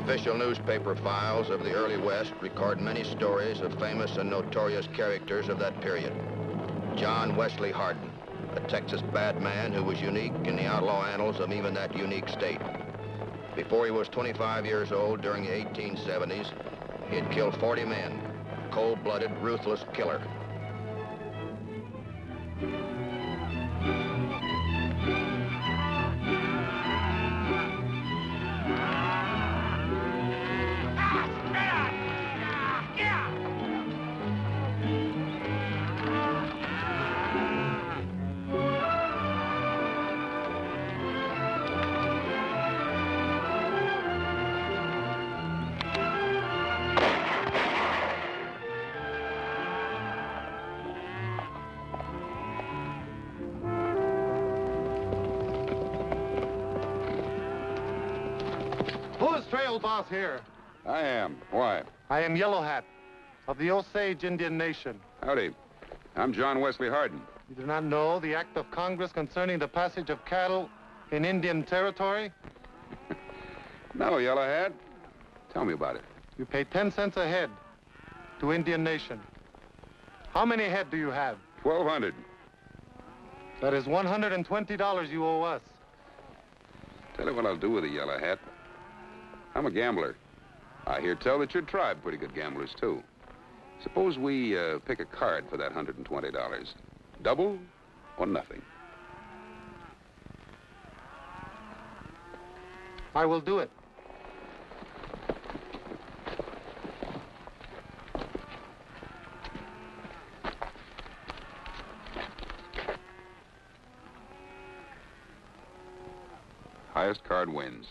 official newspaper files of the early West record many stories of famous and notorious characters of that period. John Wesley Hardin, a Texas bad man who was unique in the outlaw annals of even that unique state. Before he was 25 years old during the 1870s, he had killed 40 men, a cold-blooded, ruthless killer. Who's trail boss here? I am. Why? I am Yellow Hat of the Osage Indian Nation. Howdy. I'm John Wesley Hardin. You do not know the act of Congress concerning the passage of cattle in Indian territory? No, Yellow Hat. Tell me about it. You pay 10 cents a head to Indian Nation. How many head do you have? 1,200. That is $120 you owe us. Tell you what I'll do with it, Yellow Hat. I'm a gambler. I hear tell that your tribe pretty good gamblers, too. Suppose we pick a card for that $120. Double or nothing? I will do it. Highest card wins.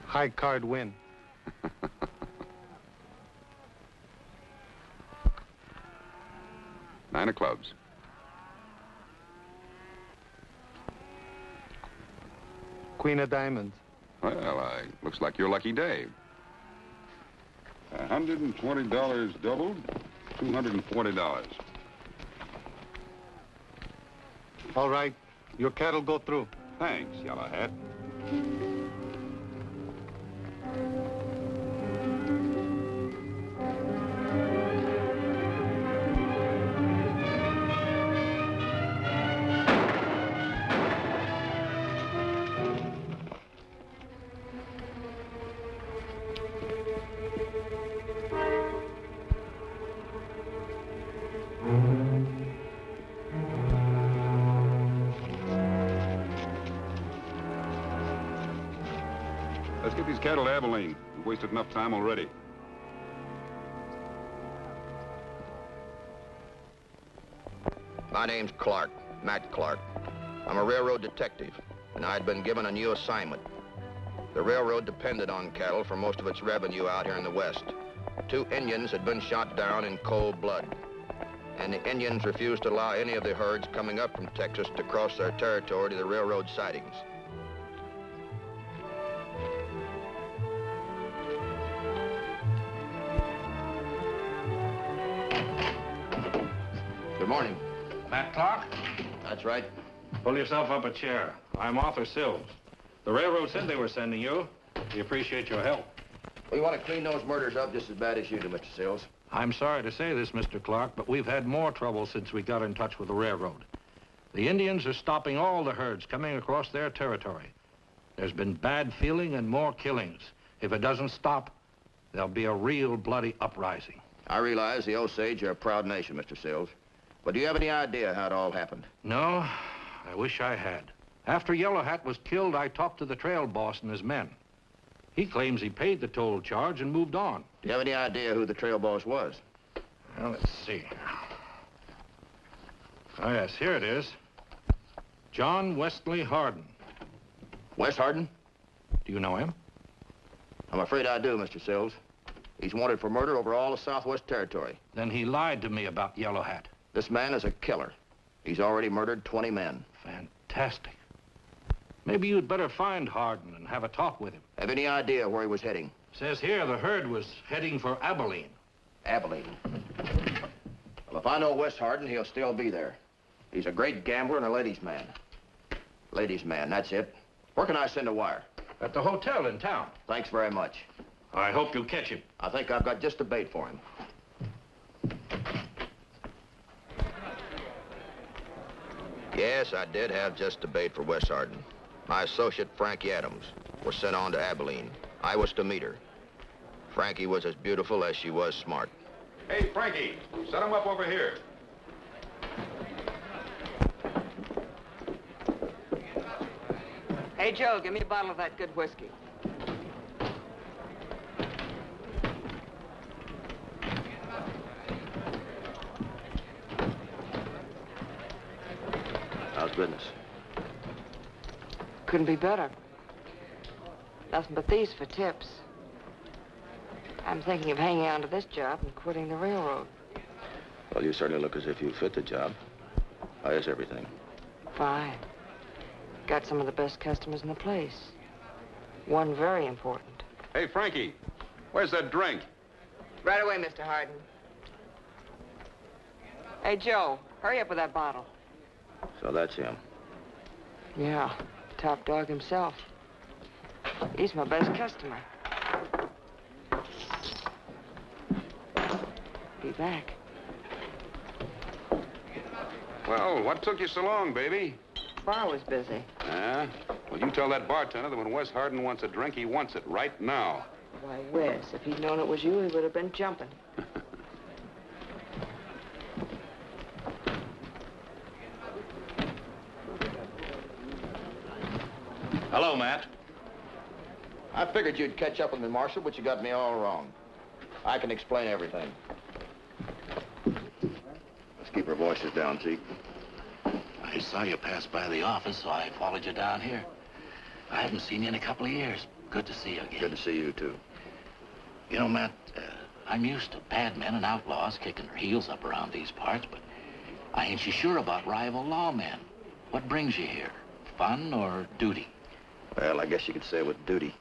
High card win. Nine of clubs. Queen of diamonds. Well, looks like your lucky day. $120 doubled, $240. All right, your cattle go through. Thanks, Yellow Hat. Let's get these cattle to Abilene. We've wasted enough time already. My name's Clark, Matt Clark. I'm a railroad detective, and I'd been given a new assignment. The railroad depended on cattle for most of its revenue out here in the West. 2 Indians had been shot down in cold blood, and the Indians refused to allow any of the herds coming up from Texas to cross their territory to the railroad sidings. Good morning. Matt Clark? That's right. Pull yourself up a chair. I'm Arthur Sills. The railroad said they were sending you. We appreciate your help. We want to clean those murders up just as bad as you do, Mr. Sills. I'm sorry to say this, Mr. Clark, but we've had more trouble since we got in touch with the railroad. The Indians are stopping all the herds coming across their territory. There's been bad feeling and more killings. If it doesn't stop, there'll be a real bloody uprising. I realize the Osage are a proud nation, Mr. Sills. But do you have any idea how it all happened? No, I wish I had. After Yellow Hat was killed, I talked to the trail boss and his men. He claims he paid the toll charge and moved on. Do you have any idea who the trail boss was? Well, let's see. Oh, yes, here it is. John Wesley Hardin. Wes Hardin? Do you know him? I'm afraid I do, Mr. Sills. He's wanted for murder over all the Southwest Territory. Then he lied to me about Yellow Hat. This man is a killer. He's already murdered 20 men. Fantastic. Maybe you'd better find Hardin and have a talk with him. Have any idea where he was heading? Says here the herd was heading for Abilene. Abilene. Well, if I know Wes Hardin, he'll still be there. He's a great gambler and a ladies' man. Ladies' man, that's it. Where can I send a wire? At the hotel in town. Thanks very much. I hope you catch him. I think I've got just a bait for him. Yes, I did have just a bait for Wes Hardin. My associate, Frankie Adams, was sent on to Abilene. I was to meet her. Frankie was as beautiful as she was smart. Hey, Frankie, set him up over here. Hey, Joe, give me a bottle of that good whiskey. How's business? Couldn't be better. Nothing but these for tips. I'm thinking of hanging on to this job and quitting the railroad. Well, you certainly look as if you fit the job. How is everything? Fine. Got some of the best customers in the place. One very important. Hey, Frankie, where's that drink? Right away, Mr. Hardin. Hey, Joe, hurry up with that bottle. So that's him. Yeah, top dog himself. He's my best customer. Be back. Well, what took you so long, baby? Bar was busy. Well, you tell that bartender that when Wes Hardin wants a drink, he wants it right now. Why, Wes, if he'd known it was you, he would have been jumping. Hello, Matt. I figured you'd catch up with me, Marshal, but you got me all wrong. I can explain everything. Let's keep our voices down, Zeke. I saw you pass by the office, so I followed you down here. I haven't seen you in a couple of years. Good to see you again. Good to see you, too. You know, Matt, I'm used to bad men and outlaws kicking their heels up around these parts, but I ain't so sure about rival lawmen. What brings you here? Fun or duty? Well, I guess you could say with duty.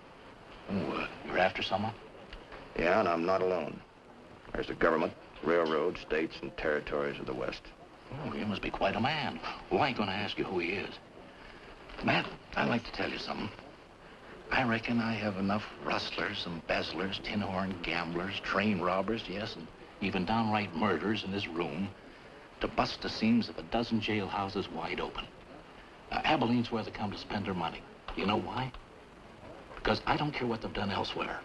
Oh, you're after someone? Yeah, and I'm not alone. There's the government, railroads, states, and territories of the West. Oh, you must be quite a man. Well, I ain't gonna ask you who he is. Matt, I'd like to tell you something. I reckon I have enough rustlers, embezzlers, tin-horn gamblers, train robbers, yes, and even downright murderers in this room to bust the seams of a dozen jailhouses wide open. Abilene's where they come to spend their money. You know why? Because I don't care what they've done elsewhere.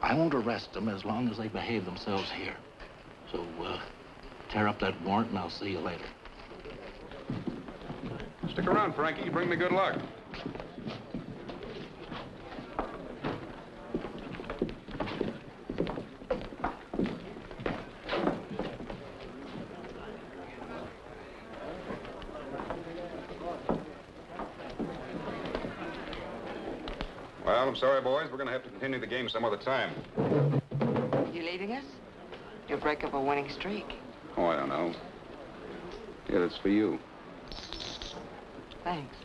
I won't arrest them as long as they behave themselves here. So, tear up that warrant and I'll see you later. Stick around, Frankie. Bring me good luck. Well, I'm sorry, boys. We're going to have to continue the game some other time. You leaving us? You'll break up a winning streak. Oh, I don't know. Yeah, that's for you. Thanks.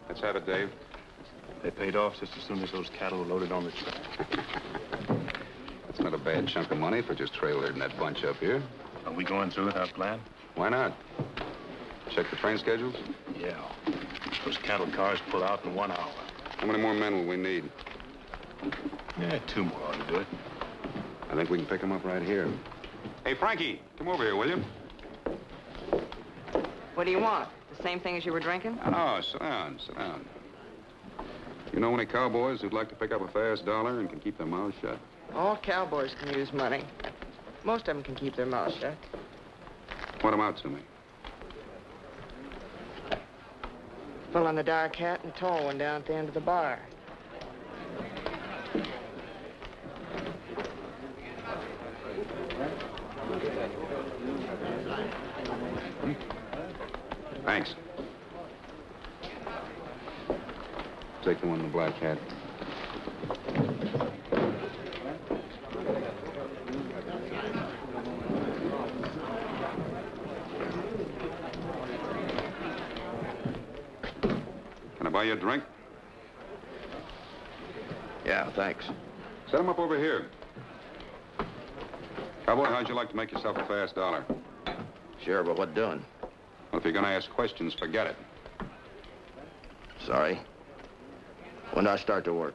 Let's have it, Dave. They paid off just as soon as those cattle were loaded on the truck. That's not a bad chunk of money for just trail herding that bunch up here. Are we going through with our plan? Why not? Check the train schedules? Yeah. Those cattle cars pull out in 1 hour. How many more men will we need? Yeah, 2 more ought to do it. I think we can pick them up right here. Hey, Frankie, come over here, will you? What do you want? The same thing as you were drinking? Oh, sit down, sit down. You know any cowboys who'd like to pick up a fast dollar and can keep their mouths shut? All cowboys can use money. Most of them can keep their mouths shut. Point them out to me. Full on the dark hat and tall one down at the end of the bar. Thanks. Take the one in the black hat. buy you a drink? Yeah, thanks. Set him up over here. Cowboy, how'd you like to make yourself a fast dollar? Sure, but what doing? Well, if you're gonna ask questions, forget it. Sorry. When do I start to work?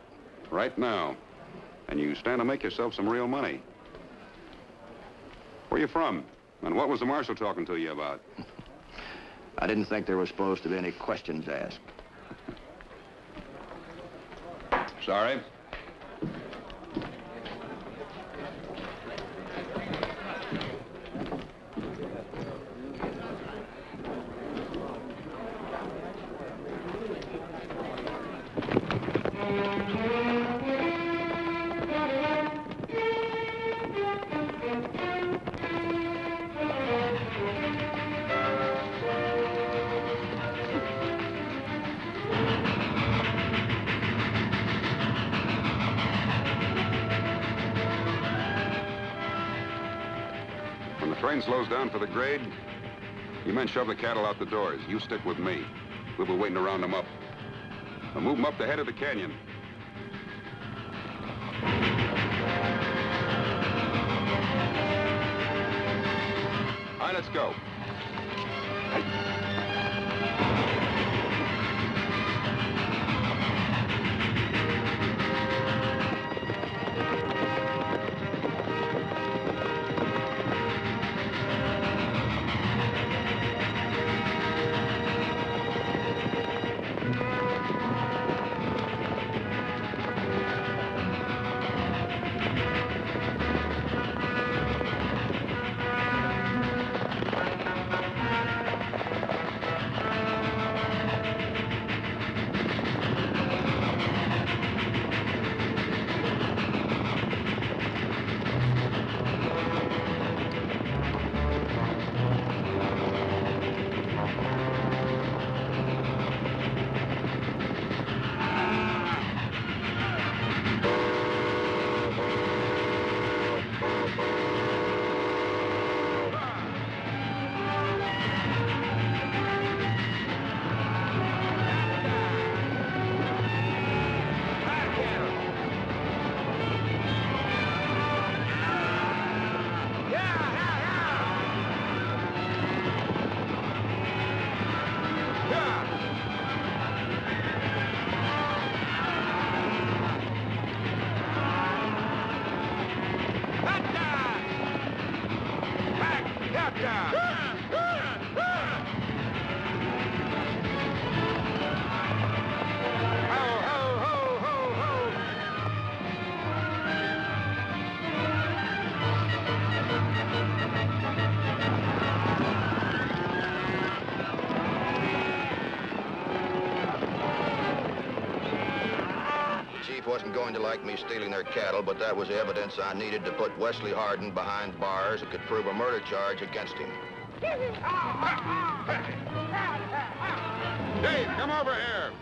Right now. And you stand to make yourself some real money. Where you from? And what was the marshal talking to you about? I didn't think there was supposed to be any questions asked. Sorry. When the train slows down for the grade, you men shove the cattle out the doors. You stick with me. We'll be waiting to round them up. We'll move them up the head of the canyon. All right, let's go. Wasn't going to like me stealing their cattle, but that was the evidence I needed to put Wesley Hardin behind bars and could prove a murder charge against him. Dave, come over here.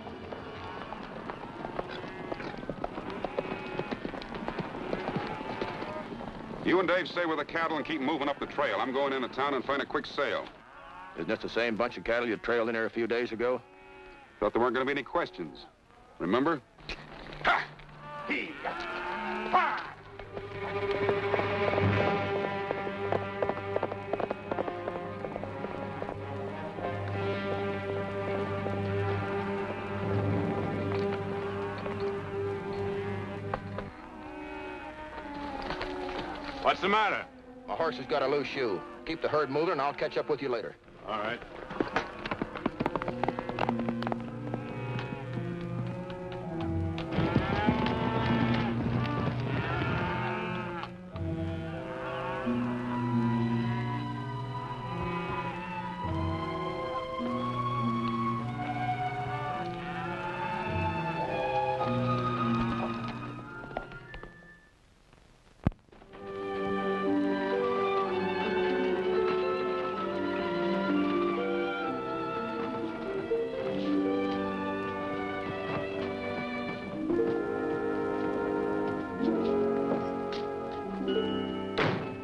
You and Dave stay with the cattle and keep moving up the trail. I'm going into town and find a quick sale. Isn't this the same bunch of cattle you trailed in here a few days ago? Thought there weren't going to be any questions. Remember? Ha! What's the matter? My horse has got a loose shoe. Keep the herd moving, and I'll catch up with you later. All right.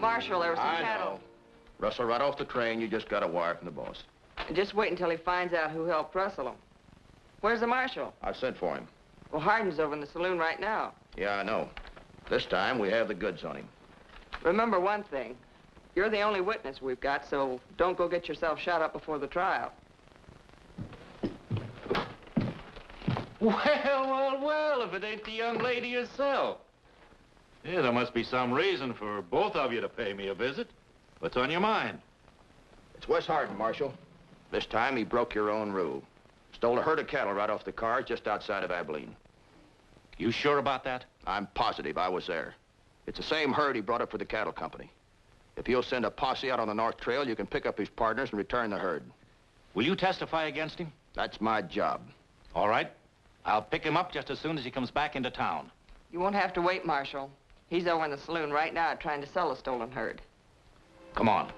Marshal, there was some cattle. Know. Rustle right off the train. You just got a wire from the boss. And just wait until he finds out who helped rustle them. Where's the marshal? I sent for him. Well, Hardin's over in the saloon right now. Yeah, I know. This time, we have the goods on him. Remember one thing. You're the only witness we've got, so don't go get yourself shot up before the trial. Well, if it ain't the young lady herself. Yeah, there must be some reason for both of you to pay me a visit. What's on your mind? It's Wes Hardin, Marshal. This time, he broke your own rule. Stole a herd of cattle right off the cars just outside of Abilene. You sure about that? I'm positive I was there. It's the same herd he brought up for the cattle company. If you'll send a posse out on the North Trail, you can pick up his partners and return the herd. Will you testify against him? That's my job. All right. I'll pick him up just as soon as he comes back into town. You won't have to wait, Marshal. He's over in the saloon right now trying to sell a stolen herd. Come on.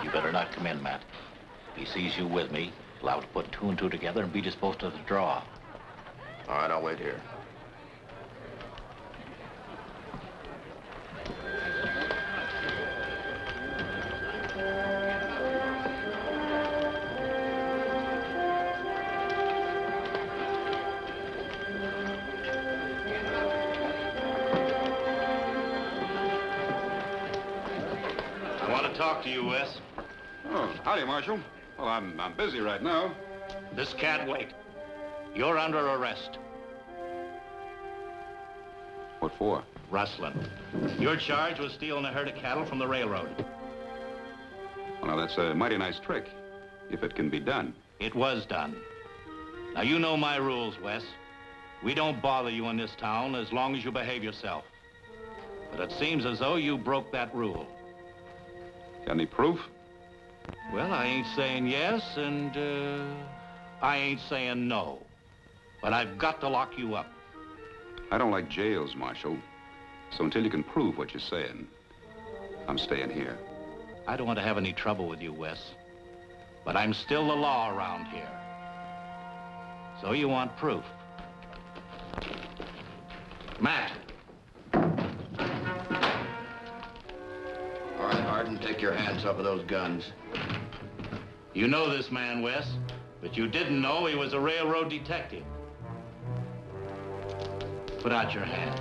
You better not come in, Matt. If he sees you with me, allowed to put two and two together and beat us both to the draw. All right, I'll wait here. I want to talk to you, Wes. Oh, howdy, Marshal. Well, I'm busy right now. This can't wait. You're under arrest. What for? Rustling. Your charge was stealing a herd of cattle from the railroad. Well, now, that's a mighty nice trick, if it can be done. It was done. Now, you know my rules, Wes. We don't bother you in this town as long as you behave yourself. But it seems as though you broke that rule. Got any proof? Well, I ain't saying yes, and I ain't saying no. But I've got to lock you up. I don't like jails, Marshal. So until you can prove what you're saying, I'm staying here. I don't want to have any trouble with you, Wes. But I'm still the law around here. So you want proof. Matt. All right, Hardin, take your hands off of those guns. You know this man, Wes, but you didn't know he was a railroad detective. Put out your hands.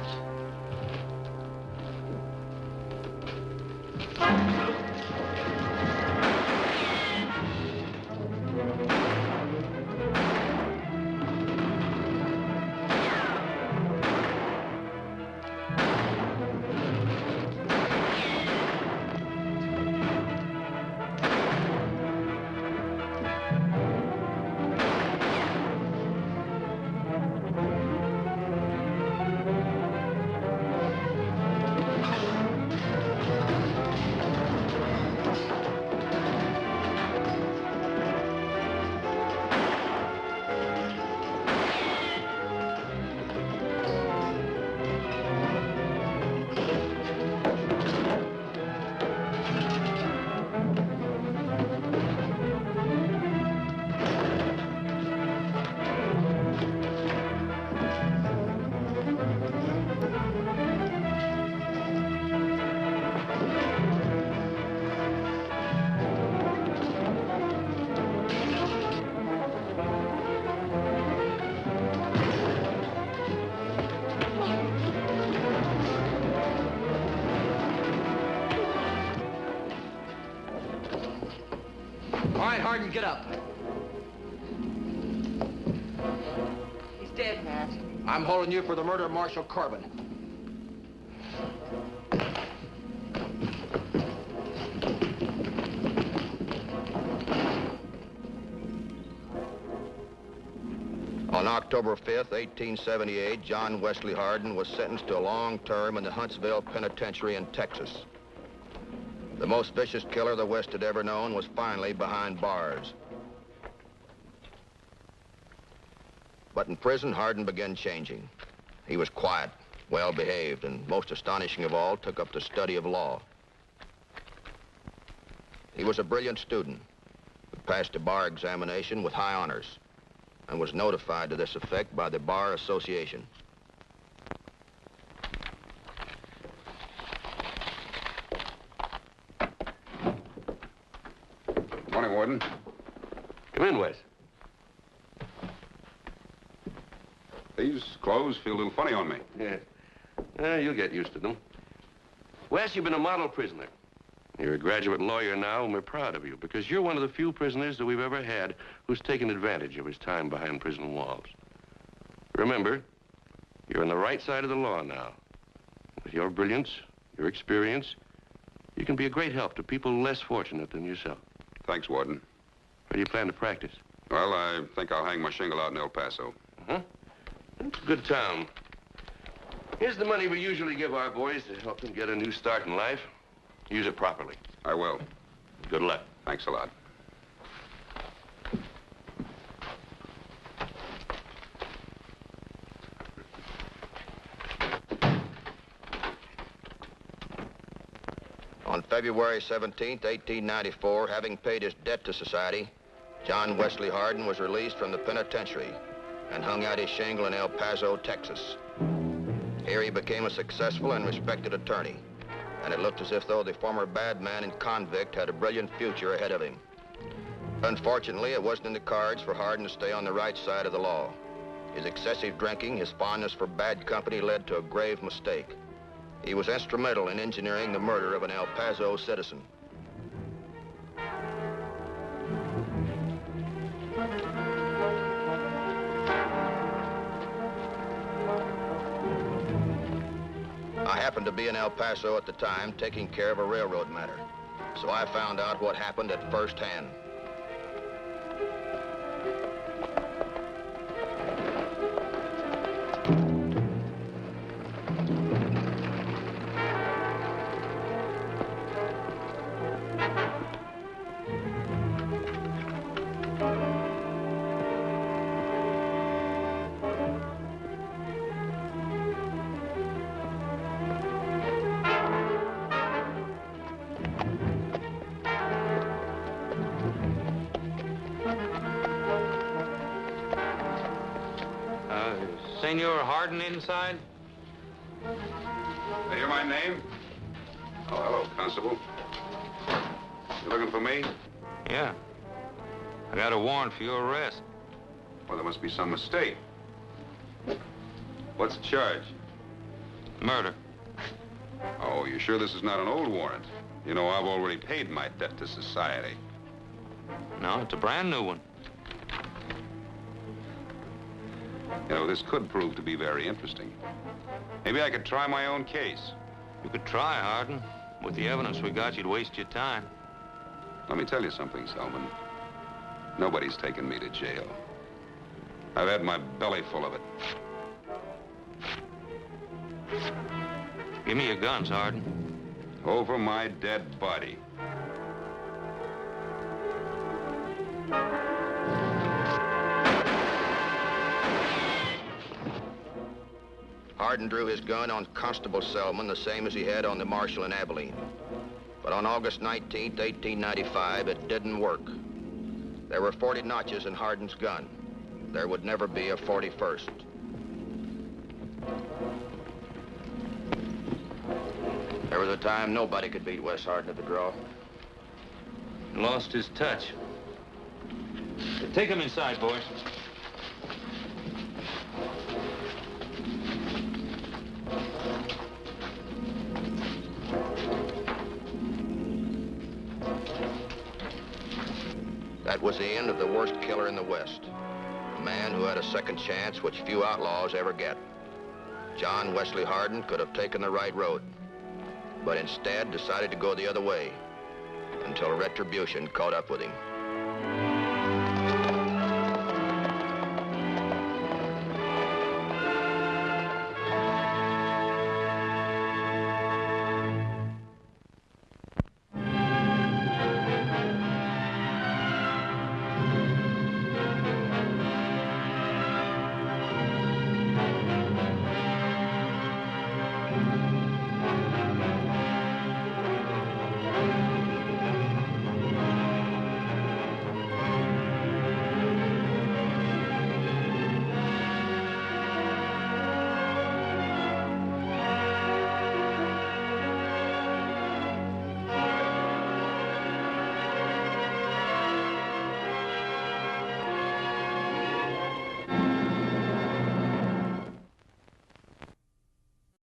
All right, Hardin, get up. He's dead, Matt. I'm holding you for the murder of Marshal Corbin. On October 5th, 1878, John Wesley Hardin was sentenced to a long term in the Huntsville Penitentiary in Texas. The most vicious killer the West had ever known was finally behind bars. But in prison, Hardin began changing. He was quiet, well-behaved, and most astonishing of all, took up the study of law. He was a brilliant student who passed a bar examination with high honors and was notified to this effect by the Bar Association. Morning, Warden. Come in, Wes. These clothes feel a little funny on me. Yeah. You'll get used to them. Wes, you've been a model prisoner. You're a graduate lawyer now, and we're proud of you, because you're one of the few prisoners that we've ever had who's taken advantage of his time behind prison walls. Remember, you're on the right side of the law now. With your brilliance, your experience, you can be a great help to people less fortunate than yourself. Thanks, Warden. Where do you plan to practice? Well, I think I'll hang my shingle out in El Paso. Uh-huh. It's a good town. Here's the money we usually give our boys to help them get a new start in life. Use it properly. I will. Good luck. Thanks a lot. On February 17th, 1894, having paid his debt to society, John Wesley Hardin was released from the penitentiary and hung out his shingle in El Paso, Texas. Here he became a successful and respected attorney, and it looked as if though the former bad man and convict had a brilliant future ahead of him. Unfortunately, it wasn't in the cards for Hardin to stay on the right side of the law. His excessive drinking, his fondness for bad company led to a grave mistake. He was instrumental in engineering the murder of an El Paso citizen. I happened to be in El Paso at the time, taking care of a railroad matter. So I found out what happened at first hand. Senor Hardin inside? Did you hear my name? Oh, hello, Constable. You looking for me? Yeah. I got a warrant for your arrest. Well, there must be some mistake. What's the charge? Murder. Oh, you sure this is not an old warrant? You know, I've already paid my debt to society. No, it's a brand new one. You know, this could prove to be very interesting. Maybe I could try my own case. You could try, Hardin. With the evidence we got, you'd waste your time. Let me tell you something, Selman. Nobody's taken me to jail. I've had my belly full of it. Give me your guns, Hardin. Over my dead body. Hardin drew his gun on Constable Selman, the same as he had on the Marshal in Abilene. But on August 19th, 1895, it didn't work. There were 40 notches in Hardin's gun. There would never be a 41st. There was a time nobody could beat Wes Hardin at the draw. Lost his touch. Take him inside, boys. That was the end of the worst killer in the West. A man who had a second chance which few outlaws ever get. John Wesley Hardin could have taken the right road, but instead decided to go the other way until retribution caught up with him.